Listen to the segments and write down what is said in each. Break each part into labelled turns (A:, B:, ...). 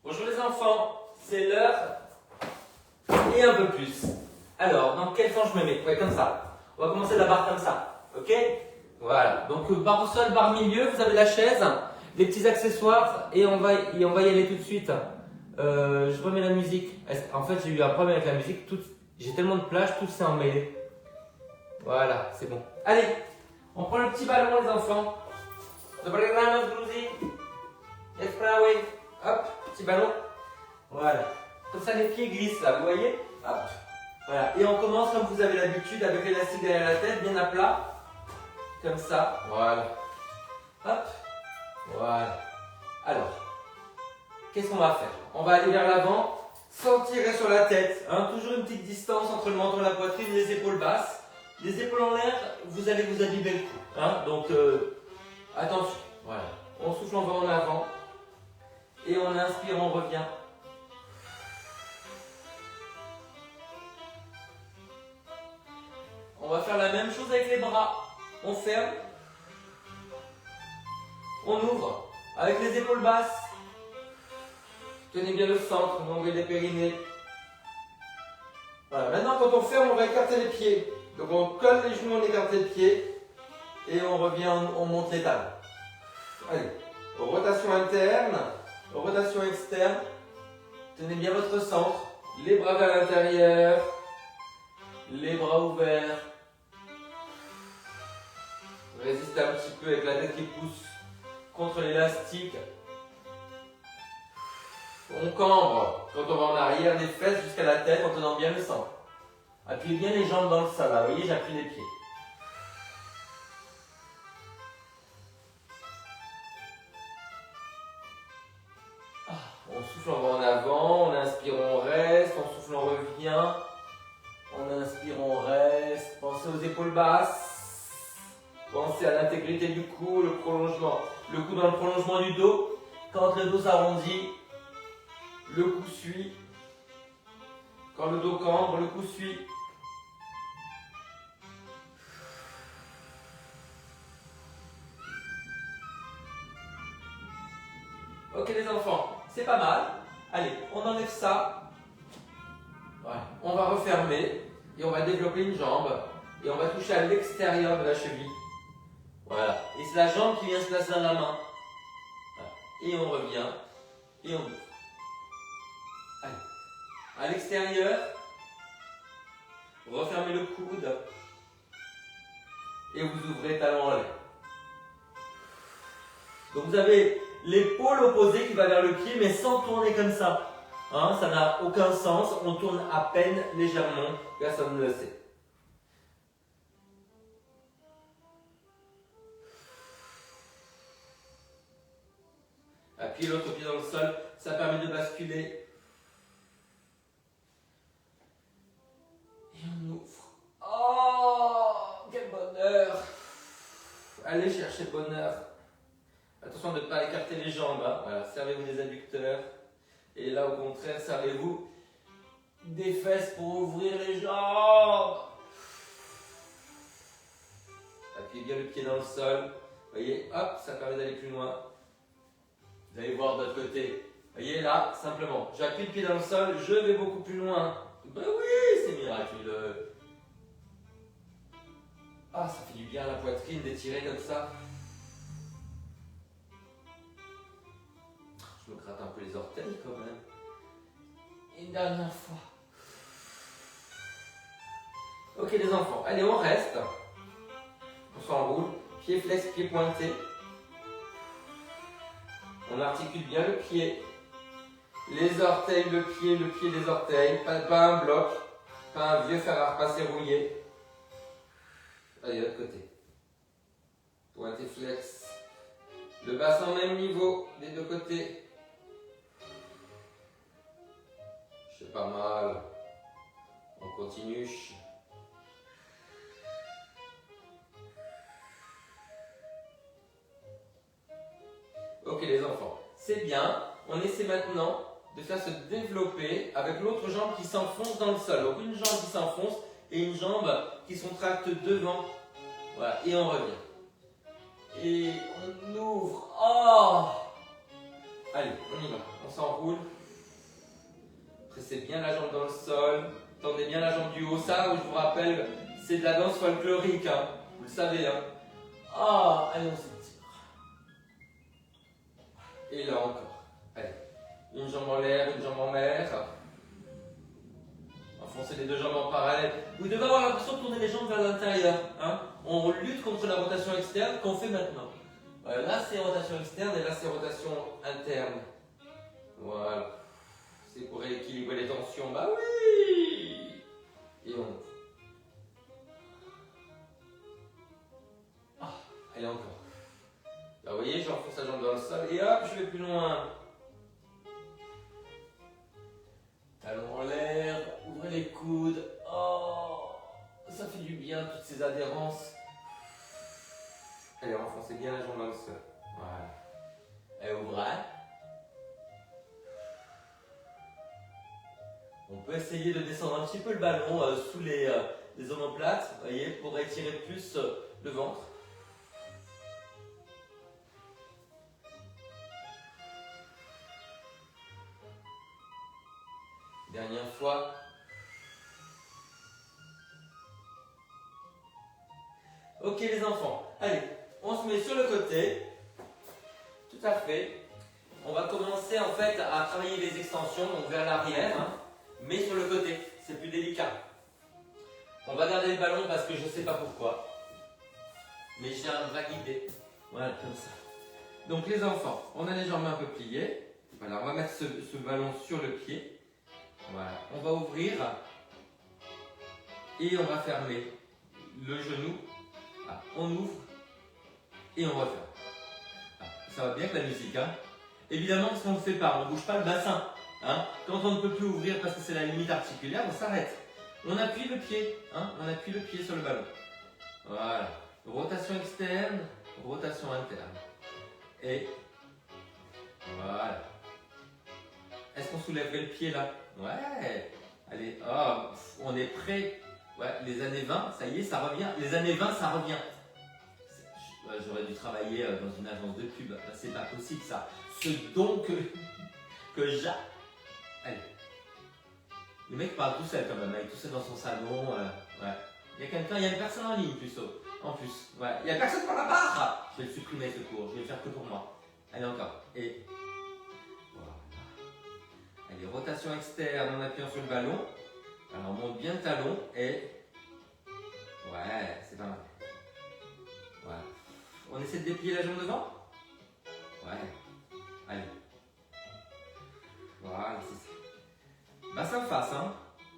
A: Bonjour les enfants, c'est l'heure et un peu plus. Alors, dans quel sens je me mets? Ouais, comme ça. On va commencer la barre comme ça, ok? Voilà, donc barre au sol, barre milieu, vous avez la chaise, les petits accessoires et on va y aller tout de suite. Je remets la musique. En fait, j'ai eu un problème avec la musique, j'ai tellement de plage, tout s'est emmêlé. Voilà, c'est bon. Allez, on prend le petit ballon les enfants. Dobry rano, Gruzi. Jest prawy. Hop, petit ballon. Voilà. Comme ça, les pieds glissent là, vous voyez? Hop. Voilà. Et on commence comme vous avez l'habitude avec l'élastique derrière la tête, bien à plat. Comme ça. Voilà. Hop. Voilà. Alors, qu'est-ce qu'on va faire? On va aller vers l'avant sans tirer sur la tête. Hein. Toujours une petite distance entre le menton et la poitrine, les épaules basses. Les épaules en l'air, vous allez vous abîmer le cou. Hein. Donc, attention. Voilà. On souffle, on va en avant. Et on inspire, on revient. On va faire la même chose avec les bras. On ferme. On ouvre. Avec les épaules basses. Tenez bien le centre, longueur des périnées. Voilà. Maintenant, quand on ferme, on va écarter les pieds. Donc on colle les genoux, on écarte les pieds. Et on revient, on monte les talons. Allez. Rotation interne. Rotation externe. Tenez bien votre centre. Les bras vers l'intérieur. Les bras ouverts. Résistez un petit peu avec la tête qui pousse contre l'élastique. On cambre quand on va en arrière des fesses jusqu'à la tête en tenant bien le centre. Appuyez bien les jambes dans le sol. Là, vous voyez, j'appuie les pieds. On souffle, on va en avant, on inspire, on reste, on souffle, on revient. On inspire, on reste. Pensez aux épaules basses. Pensez à l'intégrité du cou, le prolongement. Le cou dans le prolongement du dos. Quand le dos s'arrondit, le cou suit. Quand le dos cambre, le cou suit. Ok les enfants, c'est pas mal. Allez, on enlève ça. Voilà. On va refermer et on va développer une jambe. Et on va toucher à l'extérieur de la cheville. Voilà. Et c'est la jambe qui vient se placer dans la main. Voilà. Et on revient. Et on ouvre. Allez. À l'extérieur. Refermez le coude. Et vous ouvrez talon en l'air. Donc vous avez l'épaule opposée qui va vers le pied, mais sans tourner comme ça. Hein, ça n'a aucun sens. On tourne à peine, légèrement. Personne ne le sait. Appuyez l'autre pied dans le sol. Ça permet de basculer. Et on ouvre. Oh, quel bonheur! Allez chercher le bonheur. Attention de ne pas écarter les jambes. Hein. Voilà, servez-vous des adducteurs. Et là, au contraire, servez-vous des fesses pour ouvrir les jambes. Appuyez bien le pied dans le sol. Vous voyez, hop, ça permet d'aller plus loin. Vous allez voir de l'autre côté. Vous voyez là, simplement, j'appuie le pied dans le sol, je vais beaucoup plus loin. Ben oui, c'est miraculeux. Ah, ça fait du bien à la poitrine d'étirer comme ça. Je me gratte un peu les orteils quand même. Une dernière fois. Ok les enfants, allez on reste. On s'enroule, pied flex, pied pointé. On articule bien le pied. Les orteils, le pied, les orteils. Pas un bloc, pas un vieux fer à repasser rouillé. Allez, de l'autre côté. Pointé flex. Le bassin au même niveau des deux côtés. C'est pas mal. On continue. Ok les enfants, c'est bien. On essaie maintenant de faire se développer avec l'autre jambe qui s'enfonce dans le sol. Donc une jambe qui s'enfonce et une jambe qui se contracte devant. Voilà, et on revient. Et on ouvre. Oh! Allez, on y va. On s'enroule. Pressez bien la jambe dans le sol. Tendez bien la jambe du haut. Ça, je vous rappelle, c'est de la danse folklorique. Hein. Vous le savez. Hein. Ah, allez, on s'étire. Et là encore. Allez. Une jambe en l'air, une jambe en mer. Enfoncez les deux jambes en parallèle. Vous devez avoir l'impression de tourner les jambes vers l'intérieur. Hein. On lutte contre la rotation externe qu'on fait maintenant. Là, c'est rotation externe et là, c'est rotation interne. Voilà. C'est pour rééquilibrer les tensions. Bah oui! Et on ouvre. Ah, allez encore. Là, vous voyez, j'enfonce la jambe dans le sol et hop, je vais plus loin. Talons en l'air, ouvrez les coudes. Oh, ça fait du bien, toutes ces adhérences. Allez, enfoncez bien la jambe dans le sol. Voilà. Et ouvrez. On peut essayer de descendre un petit peu le ballon sous les omoplates, vous voyez, pour étirer plus le ventre. Dernière fois. Ok les enfants, allez, on se met sur le côté. Tout à fait. On va commencer en fait à travailler les extensions, donc vers l'arrière, hein, mais sur le côté, c'est plus délicat. On va garder le ballon parce que je ne sais pas pourquoi. Mais j'ai un vague idée. Voilà, comme ça. Donc les enfants, on a les jambes un peu pliées. Voilà, on va mettre ce ballon sur le pied. Voilà, on va ouvrir et on va fermer le genou. Ah, on ouvre et on referme. Ah, ça va bien avec la musique, hein. Évidemment, parce qu'on ne fait pas, on ne bouge pas le bassin. Hein. Quand on ne peut plus ouvrir parce que c'est la limite articulaire, on s'arrête. On appuie le pied, hein, on appuie le pied sur le ballon. Voilà. Rotation externe, rotation interne. Et voilà. Est-ce qu'on soulèverait le pied là? Ouais. Allez, oh, on est prêt. Ouais, les années 20, ça y est, ça revient. Les années 20, ça revient. J'aurais dû travailler dans une agence de pub. C'est pas possible ça. Ce don que j'ai. Allez. Le mec parle tout seul quand même. Il est tout seul dans son salon. Ouais. Il y a quelqu'un, il y a une personne en ligne plutôt. En plus. Ouais. Il y a personne par là-bas. Je vais le supprimer ce cours. Je vais le faire que pour moi. Allez encore. Et voilà. Allez, rotation externe en appuyant sur le ballon. Alors on monte bien le talon et ouais, c'est pas mal. Voilà. On essaie de déplier la jambe devant. Ouais. Allez. Voilà, c'est ça. Bassin face, hein.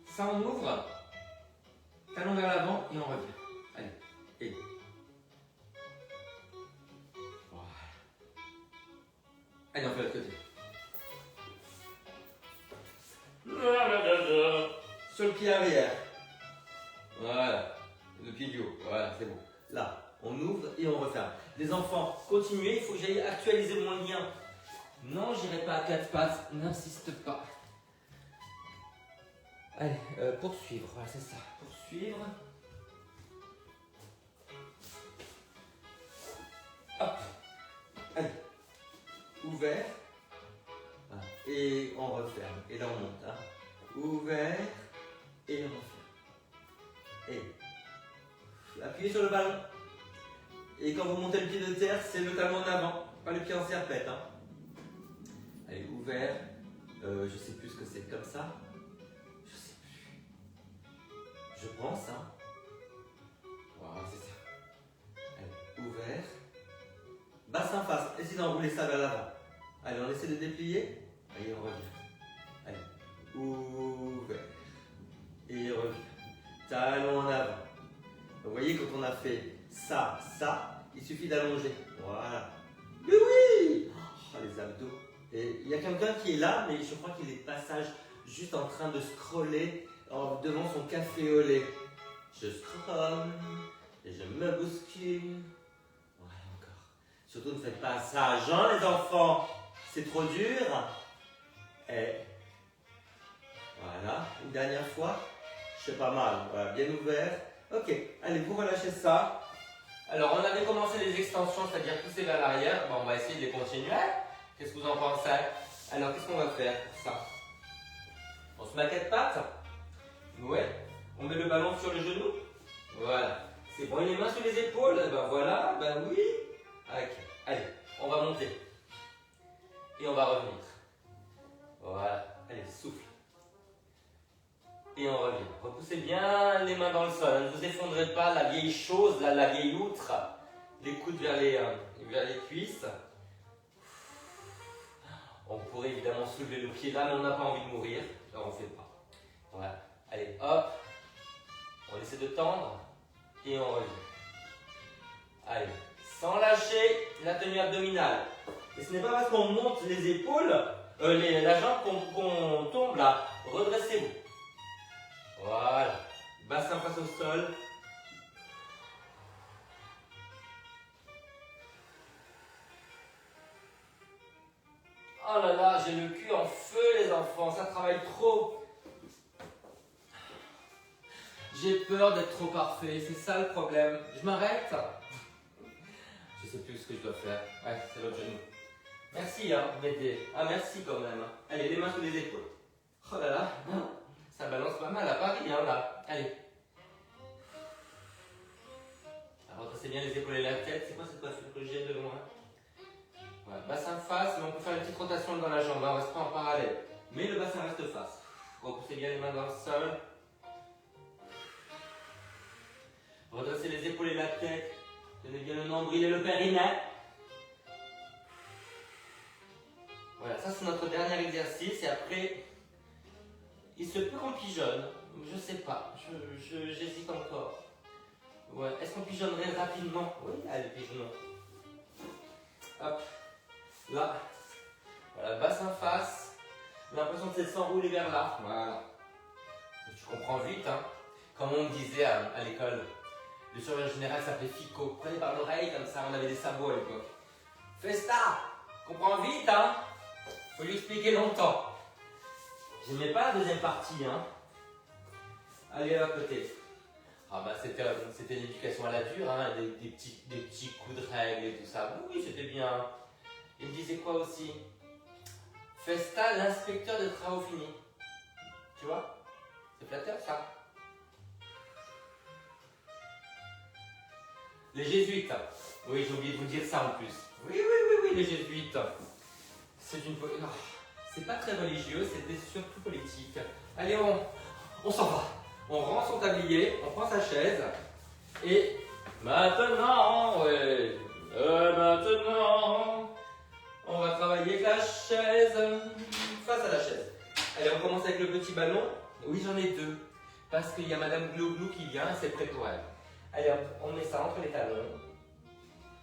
A: Ça on ouvre. Talon vers l'avant et on revient. Allez. Et. Voilà. Allez, on fait l'autre côté. Sur le pied arrière. Voilà. Le pied du haut. Voilà, c'est bon. Là, on ouvre et on referme. Les enfants, continuez. Il faut que j'aille actualiser mon lien. Non, j'irai pas à quatre pattes. N'insiste pas. Allez, poursuivre. Voilà, c'est ça. Poursuivre. Hop. Allez. Ouvert. Voilà. Et on referme. Et là, on monte. Hein. Ouvert. Et on referme. Et appuyez sur le ballon. Et quand vous montez le pied de terre, c'est le talon en avant, pas le pied en serpette. Hein. Allez, ouvert. Je sais plus ce que c'est comme ça. Je sais plus. Je pense, hein. Voilà, c'est ça. Allez, ouvert. Bassin face. Essayez d'enrouler ça vers l'avant. Allez, on essaie de déplier. Allez, on revient. Allez, ouvert. Et revient. Talon en avant. Vous voyez, quand on a fait ça, il suffit d'allonger. Voilà. Mais oui! Oh, les abdos. Et il y a quelqu'un qui est là, mais je crois qu'il est de passage juste en train de scroller devant son café au lait. Je scrolle et je me bouscule. Voilà, encore. Surtout ne faites pas ça à Jean, les enfants. C'est trop dur. Et voilà, une dernière fois. Je fais pas mal. Voilà, bien ouvert. Ok, allez, vous relâchez ça. Alors, on avait commencé les extensions, c'est-à-dire pousser vers l'arrière. Bon, on va essayer de les continuer. Qu'est-ce que vous en pensez? Alors, qu'est-ce qu'on va faire pour ça? On se met à quatre pattes? Ouais. On met le ballon sur le genou? Voilà. C'est bon, les mains sur les épaules? Ben voilà, ben oui. Ok. Allez, on va monter. Et on va revenir. Voilà. Allez, souffle. Et on revient. Repoussez bien les mains dans le sol. Ne vous effondrez pas, la vieille chose, la vieille outre. Les coudes vers les cuisses. On pourrait évidemment soulever le pied là, mais on n'a pas envie de mourir. Alors on ne fait pas. Voilà. Allez, hop. On essaie de tendre. Et on revient. Allez. Sans lâcher la tenue abdominale. Et ce n'est pas parce qu'on monte les épaules, la jambe qu'on tombe là. Redressez-vous. Voilà. Bassin face au sol. Oh là là, j'ai le cul en feu les enfants, ça travaille trop. J'ai peur d'être trop parfait, c'est ça le problème. Je m'arrête. Je sais plus ce que je dois faire. Ouais, c'est l'autre genou. Merci hein, vous m'aidez. Ah merci quand même. Allez, les mains sous les épaules. Oh là là, ça balance pas mal à Paris hein là. Allez. Alors c'est bien les épaules et la tête. C'est quoi cette coiffure que j'ai de loin? Ouais, bassin face, mais on peut faire une petite rotation dans la jambe. On reste pas en parallèle. Mais le bassin reste face. Repoussez bien les mains dans le sol. Redressez les épaules et la tête. Tenez bien le nombril et le périnée. Voilà, ça c'est notre dernier exercice. Et après, il se peut qu'on pigeonne. Je sais pas. J'hésite encore. Ouais, est-ce qu'on pigeonnerait rapidement? Oui, allez, pigeonnons. Hop. Là. Voilà, bassin face. L'impression que c'est de s'enrouler vers là. Voilà. Tu comprends vite, hein. Comme on me disait à l'école. Le chirurgien général s'appelait Fico. Prenez par l'oreille, comme ça, on avait des sabots à l'époque. Festa! Comprends vite, hein. Faut lui expliquer longtemps. J'aimais pas la deuxième partie, hein. Allez, à côté. Ah bah c'était l'éducation à la dure, hein, des petits coups de règle et tout ça. Oui, c'était bien. Il disait quoi aussi? Festa, l'inspecteur des travaux finis. Tu vois? C'est flatteur ça. Les jésuites. Oui, j'ai oublié de vous dire ça en plus. Oui, les jésuites. C'est une... Non, c'est pas très religieux, c'était surtout politique. Allez, on s'en va. On rend son tablier, on prend sa chaise. Et maintenant, ouais, maintenant, on va travailler avec la chaise, face à la chaise. Allez, on commence avec le petit ballon. Oui, j'en ai deux. Parce qu'il y a Madame Glouglou qui vient, c'est prêt pour elle. Allez, on met ça entre les talons.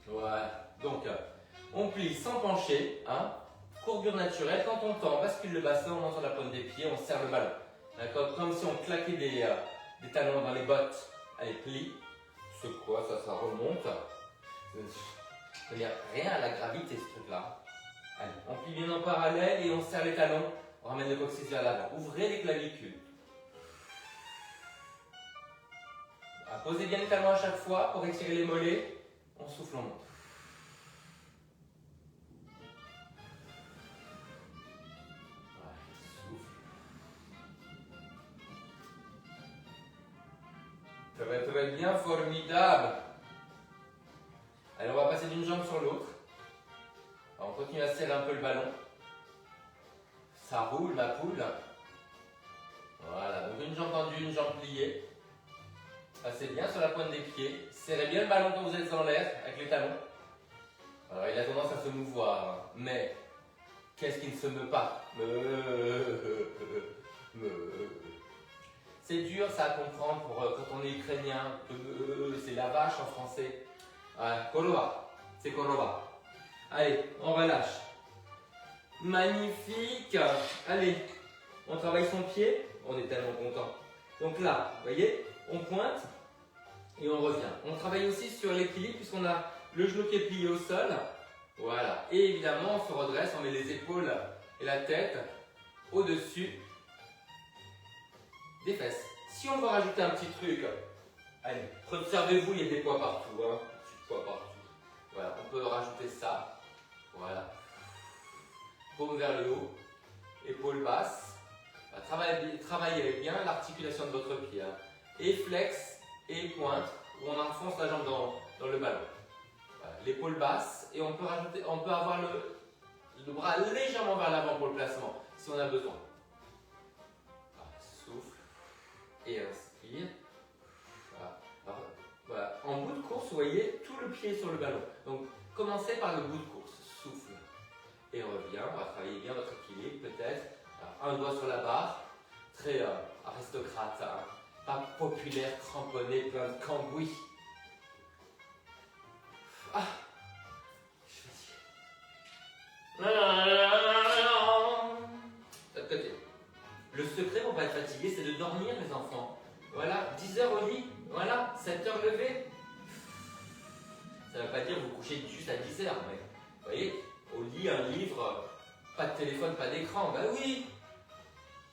A: Voilà. Donc, on plie sans pencher. Hein. Courbure naturelle. Quand on tend, on bascule le bassin, on monte sur la pointe des pieds, on serre le ballon. D'accord. Comme si on claquait des talons dans les bottes. Allez, plie. C'est quoi ça? Ça remonte. Il n'y a rien à la gravité, ce truc-là. Allez, on plie bien en parallèle et on serre les talons. On ramène le coccyx vers l'avant. Ouvrez les clavicules. Posez bien les talons à chaque fois pour étirer les mollets. On souffle, on monte. Ouais, souffle. Ça va être bien formidable. Allez, on va passer d'une jambe sur l'autre. On continue à serrer un peu le ballon. Ça roule, ma poule. Voilà, donc une jambe tendue, une jambe pliée. Passez bien sur la pointe des pieds. Serrez bien le ballon quand vous êtes en l'air avec les talons. Alors il a tendance à se mouvoir, mais qu'est-ce qui ne se meut pas? C'est dur ça à comprendre pour quand on est ukrainien. C'est la vache en français. Korova, c'est korova. Allez, on relâche. Magnifique. Allez, on travaille son pied. On est tellement content. Donc là, vous voyez, on pointe et on revient. On travaille aussi sur l'équilibre puisqu'on a le genou qui est plié au sol. Voilà. Et évidemment, on se redresse, on met les épaules et la tête au-dessus des fesses. Si on veut rajouter un petit truc, allez, observez-vous, il y a des poids partout. Hein. Des poids partout. Voilà, on peut rajouter ça. Voilà. paume vers le haut, épaules basses. Travaillez bien l'articulation de votre pied. Hein. Et flex et pointe, où on enfonce la jambe dans le ballon. Voilà, l'épaule basse, et on peut avoir le bras légèrement vers l'avant pour le placement, si on a besoin. Voilà, souffle et inspire. Voilà. Alors, voilà. En bout de course, vous voyez, tout le pied sur le ballon. Donc, commencez par le bout de course. Souffle et revient. On va travailler bien votre équilibre, peut-être. Un doigt sur la barre. Très aristocrate, hein. Pas populaire, cramponné, plein de cambouis. Ah, je suis fatigué. De l'autre côté. Le secret pour ne pas être fatigué, c'est de dormir, les enfants. Voilà, 10 heures au lit, voilà, 7 heures levé. Ça ne veut pas dire vous couchez juste à 10 heures, mais vous voyez, au lit, un livre, pas de téléphone, pas d'écran, bah oui.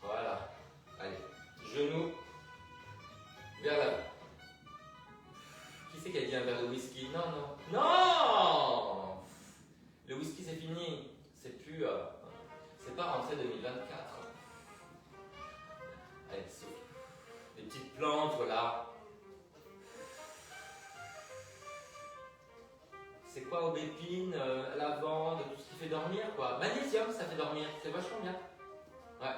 A: Voilà, allez, genoux vers l'avant. Qui c'est qui a dit un verre de whisky? Non, non, non. Le whisky c'est fini, c'est plus, c'est pas rentrée 2024. Allez, souffle. Des petites plantes, voilà. C'est quoi, aubépine, lavande, tout ce qui fait dormir, quoi. Magnésium, ça fait dormir, c'est vachement bien. Ouais.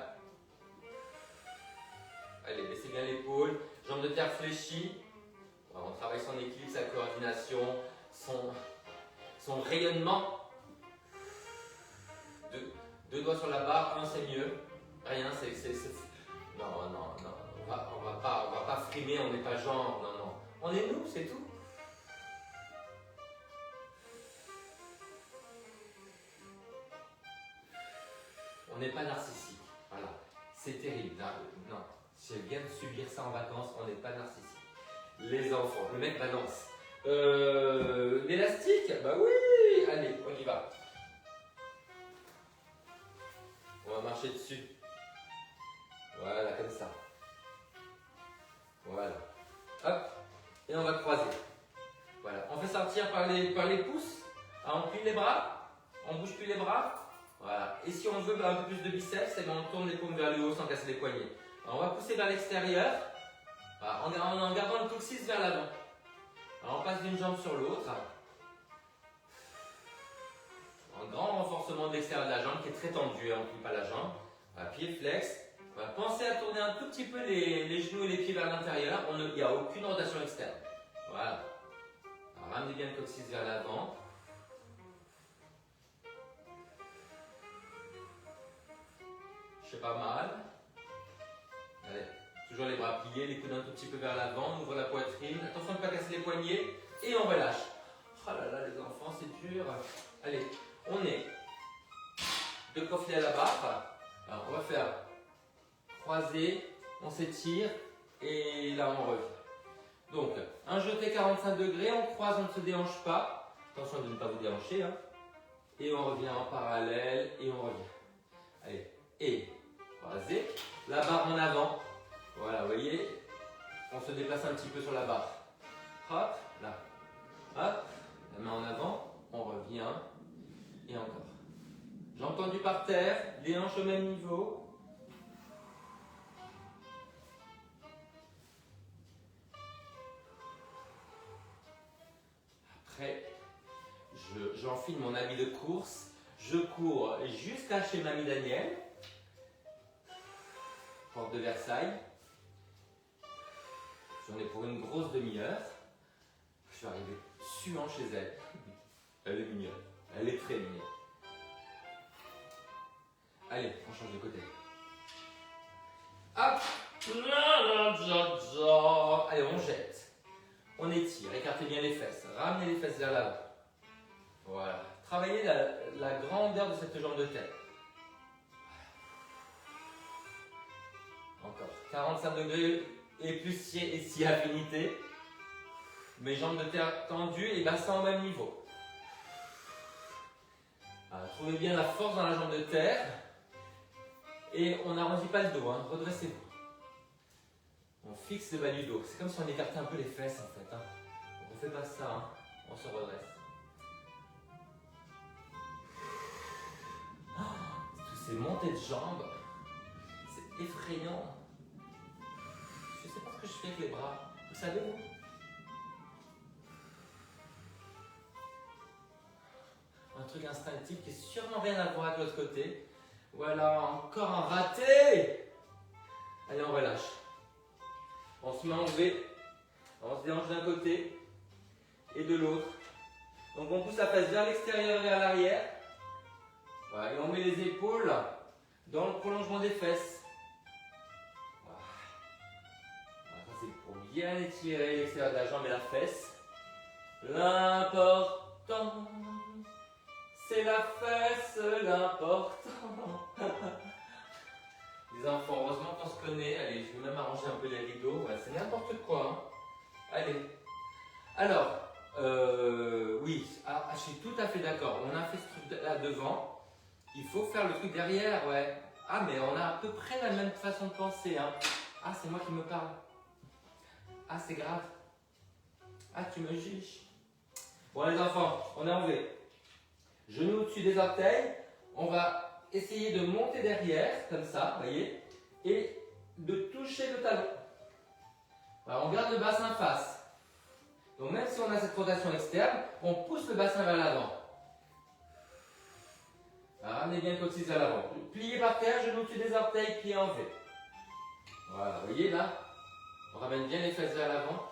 A: Allez, baissez bien l'épaule, jambes de terre fléchies. Voilà, on travaille son équilibre, sa coordination, son rayonnement. Deux doigts sur la barre, un c'est mieux. Rien, c'est... Non, non, non. On va pas frimer, on n'est pas genre, non, non. On est nous, c'est tout. On n'est pas narcissique, voilà. C'est terrible, non. Je viens de subir ça en vacances, on n'est pas narcissique. Les enfants, le mec balance. L'élastique, bah oui, allez, on y va. On va marcher dessus. Voilà, comme ça. Voilà. Hop. Et on va croiser. Voilà. On fait sortir par les pouces. Ah, on plie les bras. On bouge plus les bras. Voilà. Et si on veut un peu plus de biceps, on tourne les paumes vers le haut sans casser les poignets. Alors, on va pousser vers l'extérieur. Voilà. En gardant le coccyx vers l'avant. Alors, on passe d'une jambe sur l'autre. Un grand renforcement de l'extérieur de la jambe qui est très tendu. On ne plie pas la jambe. Voilà. Pied flex. On va penser à tourner un tout petit peu les genoux et les pieds vers l'intérieur. Il n'y a aucune rotation externe. Voilà. Alors, ramenez bien le coccyx vers l'avant. Je fais pas mal. Allez. Toujours les bras pliés, les coudes un tout petit peu vers l'avant. On ouvre la poitrine. Attention de ne pas casser les poignets. Et on relâche. Oh là là, les enfants, c'est dur. Allez, on est deux profils à la barre. Alors, on va faire croiser, on s'étire et là on revient. Donc, un jeté 45 degrés, on croise, on ne se déhanche pas. Attention de ne pas vous déhancher. Hein. Et on revient en parallèle et on revient. Allez, et croiser. La barre en avant. Voilà, vous voyez, on se déplace un petit peu sur la barre. Hop, là. Hop, la main en avant, on revient. Et encore. Jambes tendues par terre, les hanches au même niveau. Après, j'enfile mon habit de course. Je cours jusqu'à chez Mamie Daniel. Porte de Versailles. J'en ai pour une grosse demi-heure. Je suis arrivé suant chez elle. Elle est mignonne. Elle est très mignonne. Allez, on change de côté. Hop. Allez, on jette. On étire. Écartez bien les fesses. Ramenez les fesses vers l'avant. Voilà. Travaillez la grandeur de cette jambe de terre. Encore. 45 degrés et plus si affinité. Mes jambes de terre tendues et bassin au même niveau. Alors, trouvez bien la force dans la jambe de terre. Et on n'arrondit pas le dos, hein. Redressez-vous. On fixe le bas du dos. C'est comme si on écartait un peu les fesses en fait. Hein. On ne fait pas ça, hein. On se redresse. ces montées de jambes, c'est effrayant. Je ne sais pas ce que je fais avec les bras. Vous savez, vous? Un truc instinctif qui n'a sûrement rien à voir avec l'autre côté. Voilà, encore un raté. Allez, on relâche. On se met en V. On se déhanche d'un côté et de l'autre. Donc on pousse la face vers l'extérieur et vers l'arrière. Voilà, et on met les épaules dans le prolongement des fesses. Voilà. Voilà, ça c'est pour bien étirer l'extérieur de la jambe et la fesse. L'important, c'est la fesse, l'important. Les enfants, heureusement qu'on se connaît. Allez, je vais même arranger un peu les rideaux. Voilà, c'est n'importe quoi. Hein. Allez. Alors, oui, je suis tout à fait d'accord. On a fait ce truc là devant. Il faut faire le truc derrière, ouais. Ah, mais on a à peu près la même façon de penser. Hein. Ah, c'est moi qui me parle. Ah, c'est grave. Ah, tu me juges. Bon, les enfants, on est en V. Genoux au-dessus des orteils. On va essayer de monter derrière, comme ça, vous voyez, et de toucher le talon. Alors, on garde le bassin face. Donc, même si on a cette rotation externe, on pousse le bassin vers l'avant. Ramenez bien le coccyx vers l'avant. Pliez par terre, genoux au-dessus des orteils, pieds en V. Voilà, vous voyez là, on ramène bien les fesses vers l'avant.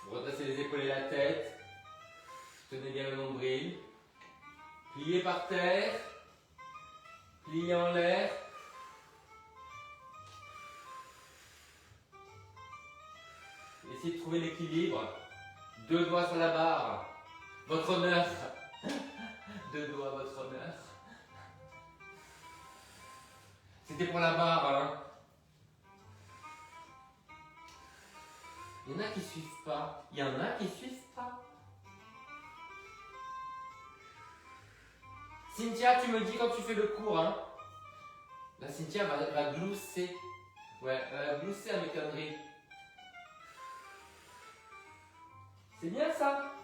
A: Vous redressez les épaules et la tête. Tenez bien le nombril. Pliez par terre. Pliez en l'air. Essayez de trouver l'équilibre. 2 doigts sur la barre. Votre honneur. 2 doigts, votre honneur. C'était pour la barre, hein. Il y en a qui suivent pas. Il y en a qui suivent pas. Cynthia, tu me dis quand tu fais le cours, hein. La Cynthia va glousser. Ouais, elle va glousser à mes conneries. C'est bien ça.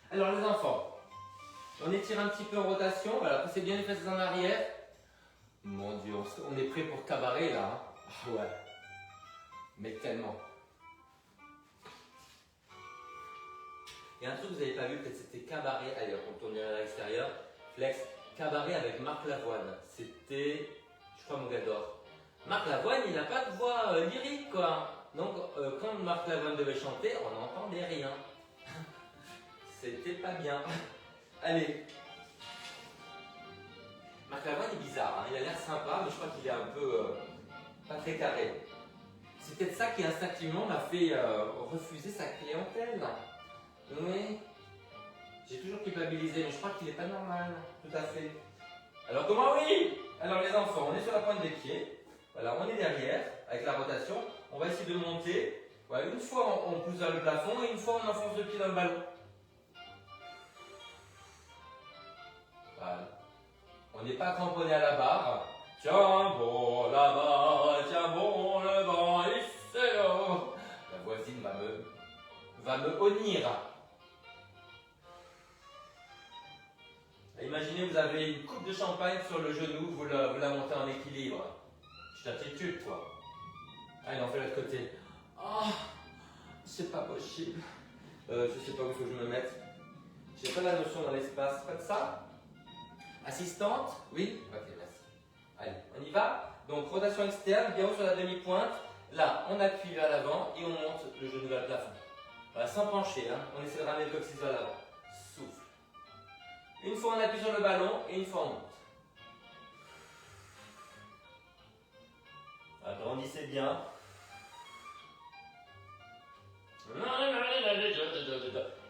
A: Alors les enfants, on étire un petit peu en rotation. Voilà, poussez bien les fesses en arrière. Mon Dieu, on est prêt pour cabaret là. Hein. Ah ouais. Mais tellement. Il y a un truc que vous n'avez pas vu, peut-être c'était cabaret. Allez, on tourne à l'extérieur. Flex, cabaret avec Marc Lavoine. C'était, je crois, mon gars d'or. Marc Lavoine, il n'a pas de voix lyrique, quoi. Donc, quand Marc Lavoine devait chanter, on n'entendait rien. C'était pas bien. Allez. Marc Lavoine est bizarre, hein. Il a l'air sympa, mais je crois qu'il est un peu pas très carré. C'est peut-être ça qui instinctivement m'a fait refuser sa clientèle. Oui. J'ai toujours culpabilisé, mais je crois qu'il n'est pas normal. Tout à fait. Alors comment oui? Alors les enfants, on est sur la pointe des pieds. Voilà, on est derrière, avec la rotation. On va essayer de monter. Voilà, une fois on pousse vers le plafond et une fois on enfonce le pied dans le ballon. Voilà. On n'est pas cramponné à la barre. Tiens bon la barre, tiens bon le vent, et c'est haut. La voisine va me honnir. Imaginez, vous avez une coupe de champagne sur le genou, vous la montez en équilibre. Je t'attitude, quoi. Allez, on fait l'autre côté. Oh, c'est pas possible. Je sais pas où il faut que je me mette. J'ai pas la notion dans l'espace. Faites ça. Assistante. Oui. Ok, merci. Allez, on y va. Donc, rotation externe, bien haut sur la demi-pointe. Là, on appuie vers l'avant et on monte le genou vers le plafond. Voilà, sans pencher. Hein. On essaie de ramener le coccyx vers l'avant. Souffle. Une fois on appuie sur le ballon et une fois on monte. Agrandissez bien.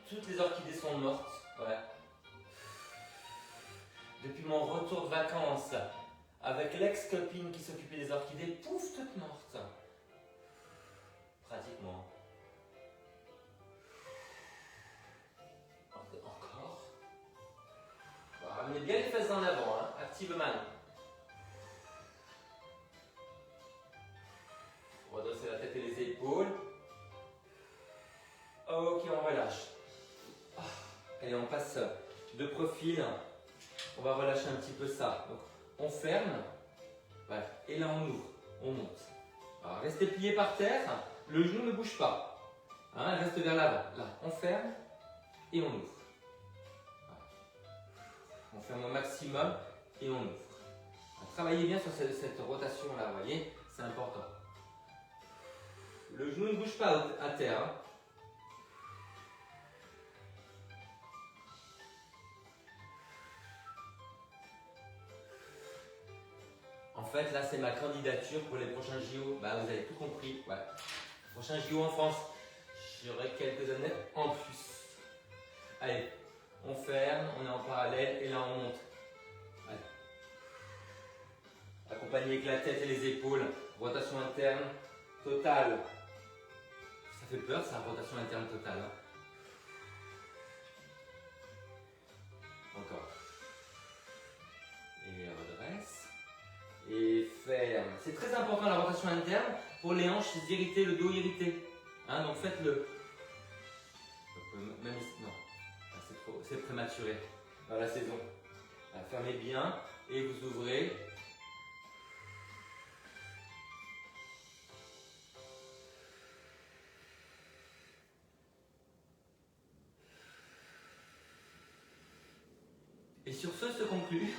A: Toutes les orchidées sont mortes. Ouais. Depuis mon retour de vacances, avec l'ex-copine qui s'occupait des orchidées, pouf, toutes mortes. Pratiquement. Encore. Ramenez bien les fesses en avant, hein. Active man. Redresser la tête et les épaules. Ok, on relâche. Allez, on passe de profil, on va relâcher un petit peu ça. Donc, on ferme, voilà. Et là on ouvre, on monte. Alors, restez plié par terre, le genou ne bouge pas. Hein, reste vers l'avant. Là, on ferme et on ouvre. Voilà. On ferme au maximum et on ouvre. Travaillez bien sur cette rotation-là, vous voyez, c'est important. Le genou ne bouge pas à terre. Hein. En fait, là, c'est ma candidature pour les prochains JO. Bah, vous avez tout compris. Ouais. Prochains JO en France, j'aurai quelques années en plus. Allez, on ferme, on est en parallèle et là, on monte. Allez. Accompagné avec la tête et les épaules. Rotation interne totale. Ça fait peur, ça, rotation interne totale. Hein. Encore. Et redresse. Et ferme. C'est très important la rotation interne pour les hanches irritées, le dos irrité. Hein, donc faites-le. Même ici, non, c'est prématuré dans la saison. Alors, fermez bien et vous ouvrez. Et sur ce se conclut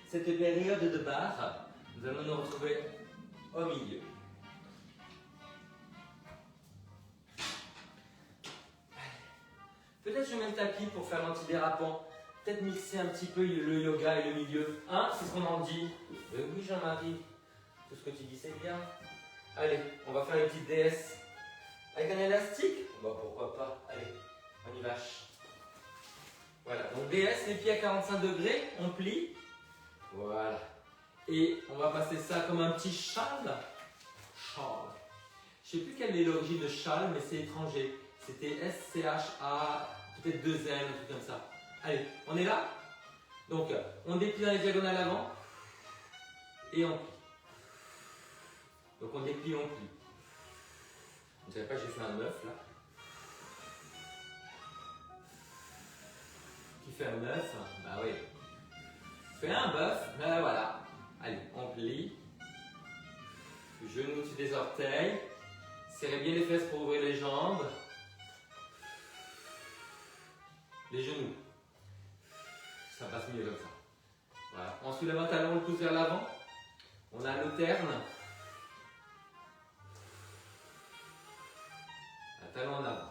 A: cette période de barre. Nous allons nous retrouver au milieu. Peut-être je mets le tapis pour faire l'antidérapant. Peut-être mixer un petit peu le yoga et le milieu. Hein, c'est ce qu'on en dit. Oui, Jean-Marie. Tout ce que tu dis, c'est bien. Allez, on va faire une petite DS. Avec un élastique? Bon, pourquoi pas. Allez, on y va. Voilà, donc DS, les pieds à 45 degrés, on plie. Voilà. Et on va passer ça comme un petit châle. Châle. Je ne sais plus quelle est l'origine de châle, mais c'est étranger. C'était S-C-H-A, peut-être 2 L, un truc comme ça. Allez, on est là? Donc, on déplie dans les diagonales avant. Et on plie. Donc, on déplie, on plie. Vous ne savez pas, j'ai fait un 9 là. Qui fait un 9? Bah oui. Fais un bœuf, ben voilà. Allez, on plie. Genoux au-dessus des orteils. Serrez bien les fesses pour ouvrir les jambes. Les genoux. Ça passe mieux comme ça. Voilà. On soulève un talon, le pouce vers l'avant. On a l'alterne. Un talon en avant.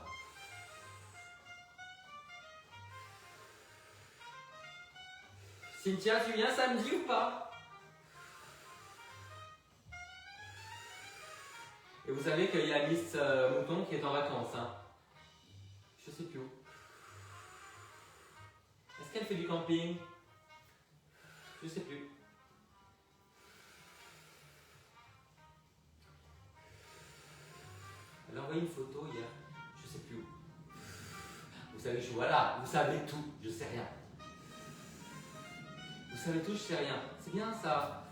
A: Cynthia, tu viens samedi ou pas? Et vous savez qu'il y a Miss Mouton qui est en vacances. Hein. Je sais plus où. Est-ce qu'elle fait du camping? Je sais plus. Elle a envoyé une photo hier. Je sais plus où. Vous savez, voilà, vous savez tout, je sais rien. Vous savez tout, je sais rien. C'est bien ça.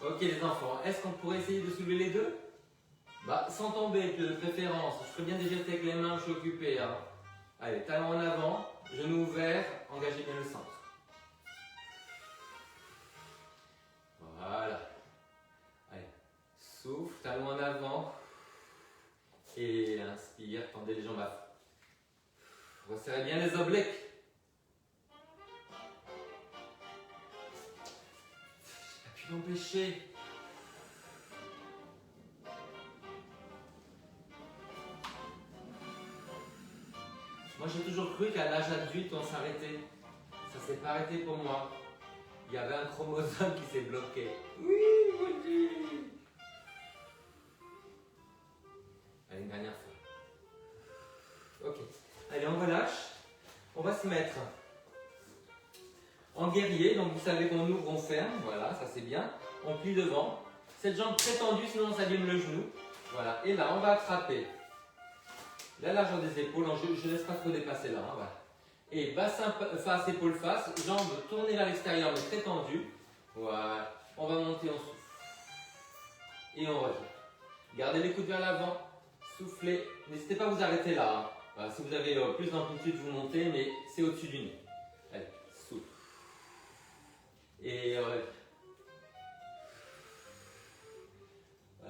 A: Ok les enfants, est-ce qu'on pourrait essayer de soulever les deux? Bah, sans tomber de préférence. Je ferais bien des gestes avec les mains, je suis occupé. Hein. Allez, talon en avant, genou ouvert, engagez bien le centre. Voilà. Allez, souffle, talon en avant. Et inspire, tendez les jambes à fond. Resserrez bien les obliques. J'ai pas pu m'empêcher. Moi j'ai toujours cru qu'à l'âge adulte on s'arrêtait. Ça s'est pas arrêté pour moi. Il y avait un chromosome qui s'est bloqué. Oui, oui. Allez, une dernière fois. Ok. Allez, on relâche. On va se mettre en guerrier. Donc vous savez qu'on ouvre, on ferme. Voilà, ça c'est bien. On plie devant. Cette jambe très tendue, sinon on s'abîme le genou. Voilà. Et là, on va attraper la largeur des épaules. Je ne laisse pas trop dépasser là. Hein, voilà. Et bassin face, épaule face. Jambes tournées vers l'extérieur, mais très tendues. Voilà. On va monter, on souffle. Et on revient. Gardez les coudes vers l'avant. Soufflez. N'hésitez pas à vous arrêter là. Hein. Voilà, si vous avez plus d'amplitude, vous montez, mais c'est au-dessus du nez. Allez, souffle. Et voilà,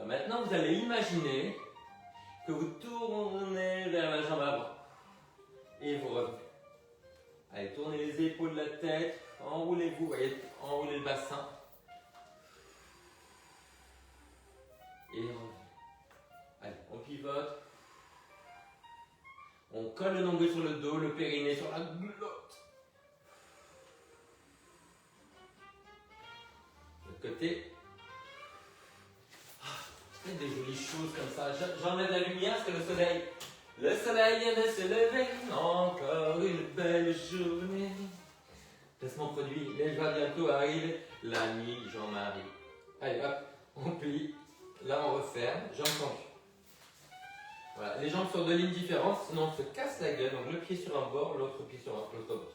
A: maintenant, vous allez imaginer que vous tournez vers la jambe avant. Et vous revenez. Allez, tournez les épaules de la tête, enroulez-vous, voyez, enroulez le bassin. Et revenez. Allez, on pivote. On colle le nombril sur le dos, le périnée sur la glotte. De côté. Faites des jolies choses comme ça. J'enlève la lumière parce que le soleil vient de se lever. Encore une belle journée. Placement produit, il va bientôt arriver. La nuit, Jean-Marie. Allez, hop, on plie. Là, on referme. Jambes tendues. Voilà, les jambes sur deux lignes différentes, sinon on se casse la gueule. Donc le pied sur un bord, l'autre pied sur l'autre bord.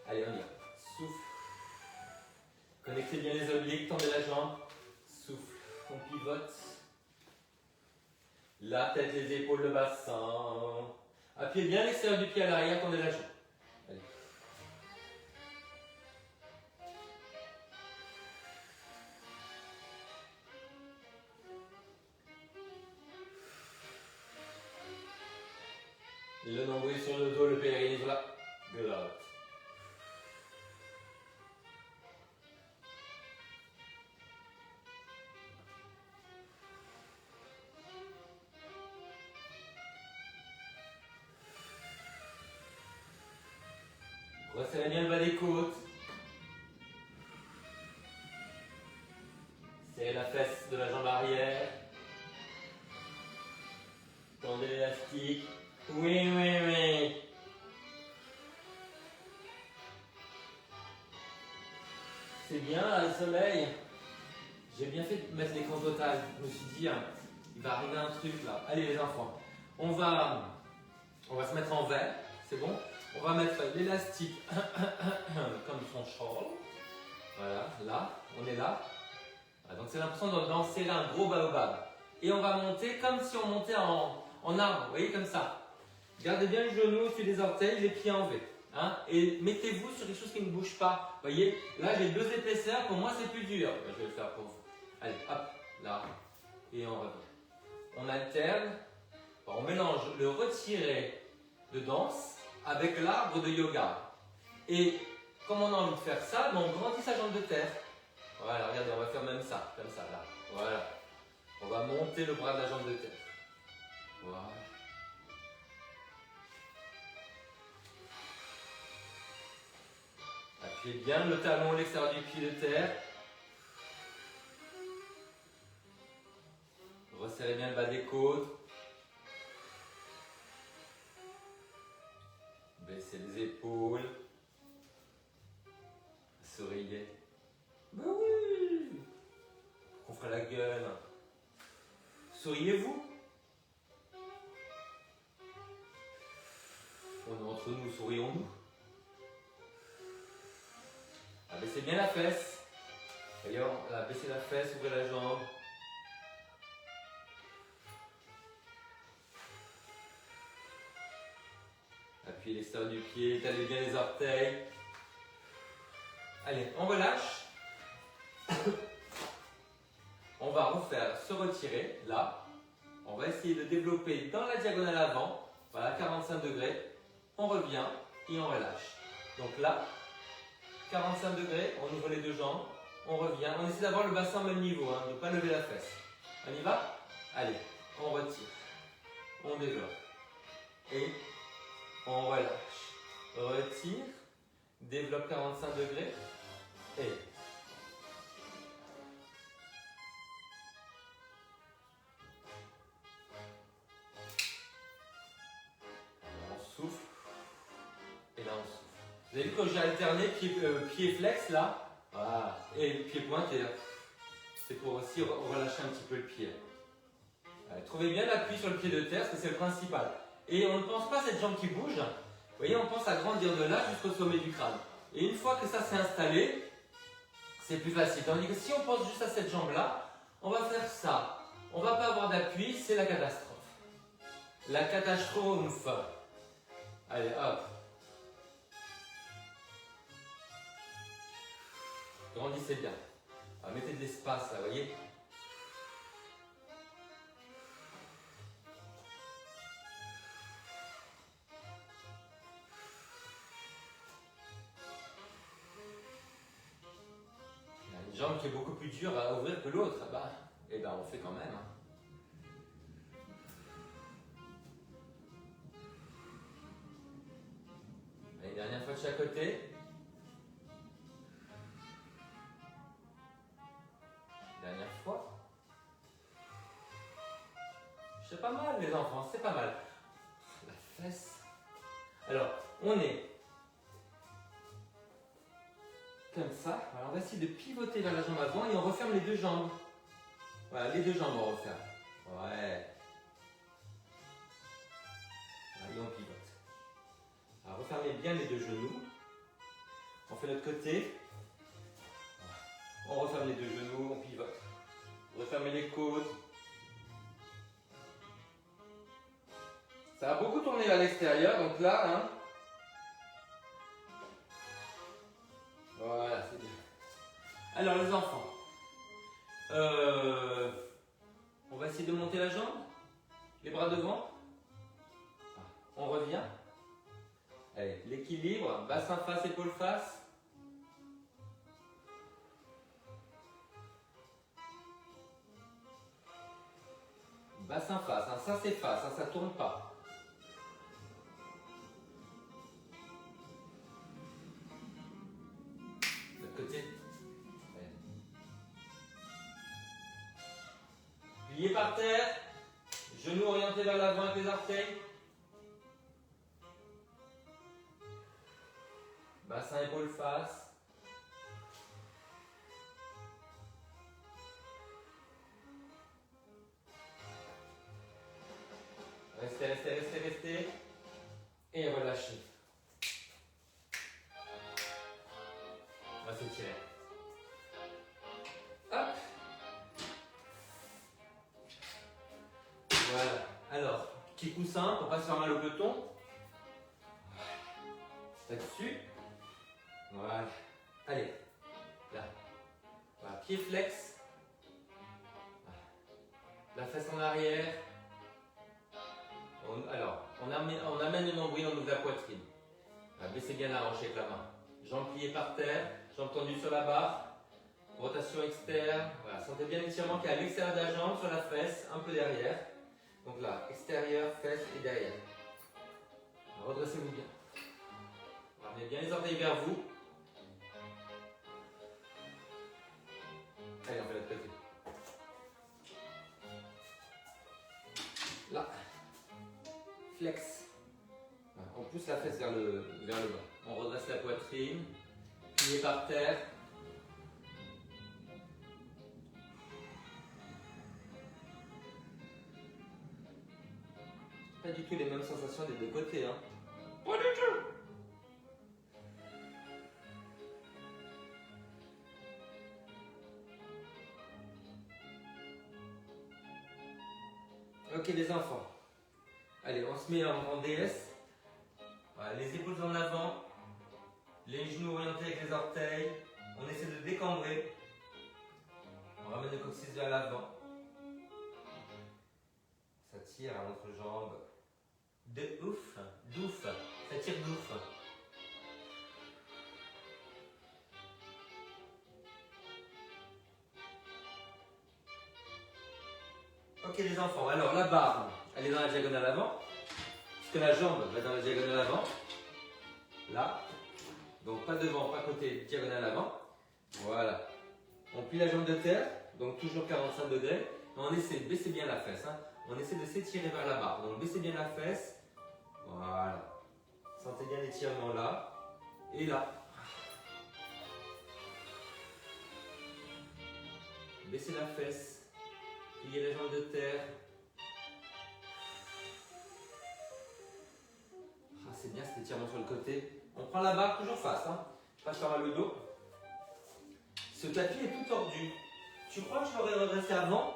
A: Allez, on y va. Souffle. Connectez bien les obliques, tendez la jambe. Souffle. On pivote. La tête, les épaules, le bassin. Appuyez bien l'extérieur du pied à l'arrière, tendez la jambe. Allez. Le nombril sur le dos, le périnée sur la glotte. Resserrez bien le bas des côtes. Serrez la fesse de la jambe arrière. Tendez l'élastique. Oui, oui, oui. C'est bien là, le soleil. J'ai bien fait de mettre l'écran total. Je me suis dit, il va arriver un truc là. Allez les enfants, on va se mettre en vert, c'est bon. On va mettre l'élastique comme son châle. Voilà, là, on est là. Voilà, donc c'est l'impression de danser là un gros baobab. Et on va monter comme si on montait en arbre, vous voyez, comme ça. Gardez bien le genou au-dessus des orteils, les pieds en V. Hein, et mettez-vous sur quelque chose qui ne bouge pas. Vous voyez, là j'ai deux épaisseurs, pour moi c'est plus dur. Je vais le faire pour vous. Allez, hop, là, et on revient. On alterne, on mélange le retiré de danse avec l'arbre de yoga. Et comme on a envie de faire ça, on grandit sa jambe de terre. Voilà, regardez, on va faire même ça, comme ça, là. Voilà. On va monter le bras de la jambe de terre. Voilà. Appuyez bien le talon, l'extérieur du pied de terre. Resserrez bien le bas des côtes. Baissez les épaules. Souriez. Ben oui! On fera la gueule. Souriez-vous. On est entre nous, sourions-nous. Abaissez bien la fesse. D'ailleurs, abaissez la fesse, ouvrez la jambe. Appuyez l'extérieur du pied, étalez bien les orteils. Allez, on relâche. On va refaire se retirer, là. On va essayer de développer dans la diagonale avant. Voilà, 45 degrés. On revient et on relâche. Donc là, 45 degrés, on ouvre les deux jambes. On revient. On essaie d'avoir le bassin au même niveau, hein, de ne pas lever la fesse. On y va? Allez, on retire. On développe. Et on relâche. Retire. Développe 45 degrés. Et on souffle. Et là on souffle. Vous avez vu quand j'ai alterné pied flex là? Voilà. Et pied pointé là. C'est pour aussi relâcher un petit peu le pied. Allez, trouvez bien l'appui sur le pied de terre, parce que c'est le principal. Et on ne pense pas à cette jambe qui bouge. Vous voyez, on pense à grandir de là jusqu'au sommet du crâne. Et une fois que ça s'est installé, c'est plus facile. Tandis que si on pense juste à cette jambe-là, on va faire ça. On ne va pas avoir d'appui, c'est la catastrophe. La catastrophe. Allez, hop. Grandissez bien. Alors, mettez de l'espace là, vous voyez. Il y a une jambe qui est beaucoup plus dure à ouvrir que l'autre. Bah, et ben on fait quand même. Hein. Allez, dernière fois de chaque côté. Dernière fois. C'est pas mal les enfants, c'est pas mal. La fesse. Alors, on est comme ça. Alors, on va essayer de pivoter vers la jambe avant et on referme les deux jambes. Voilà, les deux jambes on referme. Ouais. Et on pivote. Alors, refermez bien les deux genoux. On fait l'autre côté. On referme les deux genoux, on pivote. Refermez les côtes. Ça a beaucoup tourné à l'extérieur, donc là, hein. Voilà, c'est bien. Alors les enfants, on va essayer de monter la jambe, les bras devant. On revient. Allez, l'équilibre, bassin face, épaule face. Bassin face, hein, ça c'est face, hein, ça tourne pas. De l'autre côté. Ouais. Plié par terre, genoux orientés vers l'avant avec les orteils. Bassin, épaule face. Restez, restez, restez, restez. Et relâchez. On va s'étirer. Hop. Voilà. Alors, petit coussin pour pas se faire mal au peloton. Là-dessus. Voilà. Allez. Là. Voilà. Pied flex. Voilà. La fesse en arrière. Alors, on amène le nombril, on ouvre la poitrine. Baissez bien la hanche avec la main. Jambes pliées par terre, jambes tendues sur la barre. Rotation externe. Voilà, sentez bien l'étirement qui est à l'extérieur de la jambe, sur la fesse, un peu derrière. Donc là, extérieur, fesse et derrière. Redressez-vous bien. Ramenez bien les orteils vers vous. Allez, on fait l'autre côté. Là. Flex. On pousse la fesse vers le bas. On redresse la poitrine. Plié par terre. Pas du tout les mêmes sensations des deux côtés. Hein. Pas du tout. Ok les enfants. Allez, on se met en DS. Voilà, les épaules en avant. Les genoux orientés avec les orteils. On essaie de décambrer. On ramène le coccyx vers l'avant. Ça tire à l'autre jambe. De ouf, d'ouf. Ça tire d'ouf. Ok les enfants, alors la barre, elle est dans la diagonale avant. Puisque la jambe va dans la diagonale avant. Là. Donc pas devant, pas côté, diagonale avant. Voilà. On plie la jambe de terre, donc toujours 45 degrés. On essaie de baisser bien la fesse. Hein. On essaie de s'étirer vers la barre. Donc baissez bien la fesse. Voilà. Sentez bien l'étirement là. Et là. Baissez la fesse. Pliez la jambe de terre. Ah, c'est bien cet étirement sur le côté. On prend la barre toujours face. Hein. Pas faire mal au dos. Ce tapis est tout tordu. Tu crois que je l'aurais redressé avant?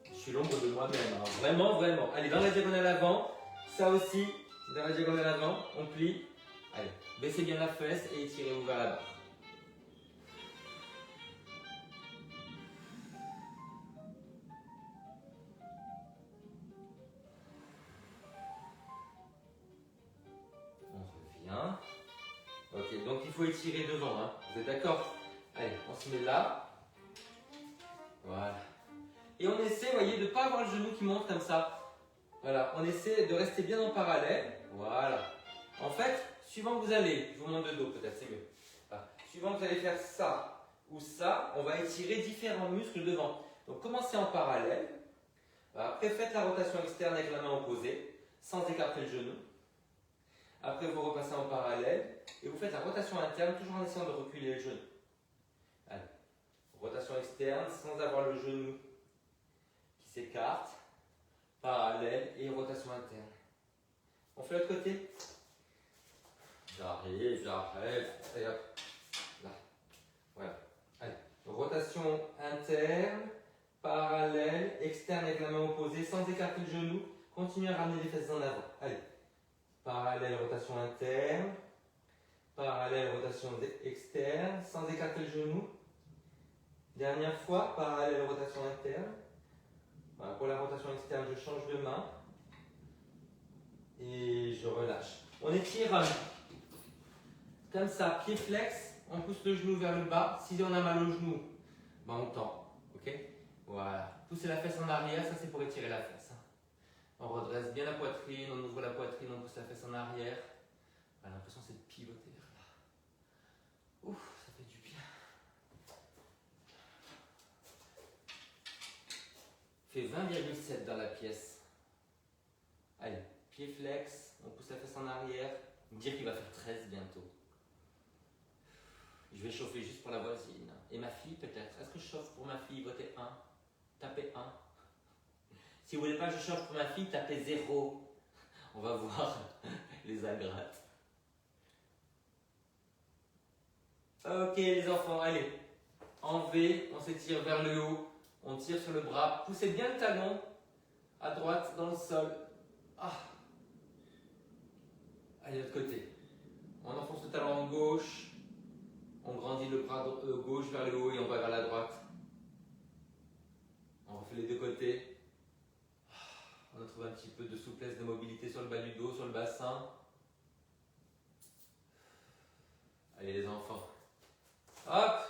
A: Je suis l'ombre de moi-même. Hein. Vraiment, vraiment. Allez, dans la diagonale avant. Ça aussi, Dans la diagonale avant, on plie. Allez, baissez bien la fesse et étirez-vous vers la barre. On revient. Ok, donc il faut étirer devant, hein. Vous êtes d'accord? Allez, on se met là. Voilà. Et on essaie, vous voyez, de ne pas avoir le genou qui monte comme ça. Voilà, on essaie de rester bien en parallèle. Voilà. En fait, suivant que vous allez, je vous montre de dos peut-être, c'est mieux. Voilà. Suivant que vous allez faire ça ou ça, on va étirer différents muscles devant. Donc commencez en parallèle. Voilà. Après, faites la rotation externe avec la main opposée, sans écarter le genou. Après, vous repassez en parallèle et vous faites la rotation interne, toujours en essayant de reculer le genou. Allez. Rotation externe, sans avoir le genou qui s'écarte. Parallèle et rotation interne. On fait l'autre côté. J'arrive. Et hop. Là. Voilà. Allez. Rotation interne, parallèle, externe avec la main opposée, sans écarter le genou. Continuez à ramener les fesses en avant. Allez. Parallèle, rotation interne. Parallèle, rotation externe, sans écarter le genou. Dernière fois, parallèle, rotation interne. Voilà, pour la rotation externe, je change de main. Et je relâche. On étire comme ça, pied flex, on pousse le genou vers le bas. Si on a mal au genou, ben on tend. Ok? Voilà. Poussez la fesse en arrière, ça c'est pour étirer la fesse. On redresse bien la poitrine, on ouvre la poitrine, on pousse la fesse en arrière. On a l'impression c'est de pivoter vers là. Ouf, ça fait du bien. Fait 20,7 dans la pièce. Allez, pied flex, on pousse la fesse en arrière. Dire qu'il va faire 13 bientôt. Je vais chauffer juste pour la voisine. Et ma fille peut-être. Est-ce que je chauffe pour ma fille? Votez 1. Tapez 1. Si vous ne voulez pas que je chauffe pour ma fille, tapez 0. On va voir les ingrates. Ok les enfants, allez. En V, on s'étire vers le haut. On tire sur le bras. Poussez bien le talon à droite dans le sol. Ah. Allez, de l'autre côté. On enfonce le talon en gauche. On grandit le bras gauche vers le haut et on va vers la droite. On refait les deux côtés. On retrouve un petit peu de souplesse, de mobilité sur le bas du dos, sur le bassin. Allez les enfants. Hop,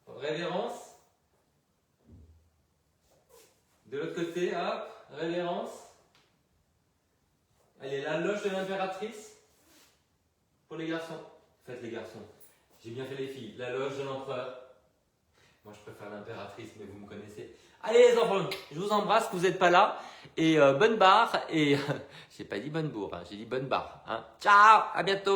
A: révérence. De l'autre côté, hop, révérence. Allez, la loge de l'impératrice. Pour les garçons. Faites les garçons. J'ai bien fait les filles. La loge de l'empereur. Moi, je préfère l'impératrice, mais vous me connaissez. Allez les enfants, je vous embrasse que vous n'êtes pas là. Et bonne barre. Et j'ai pas dit bonne bourre, hein, j'ai dit bonne barre. Hein. Ciao, à bientôt.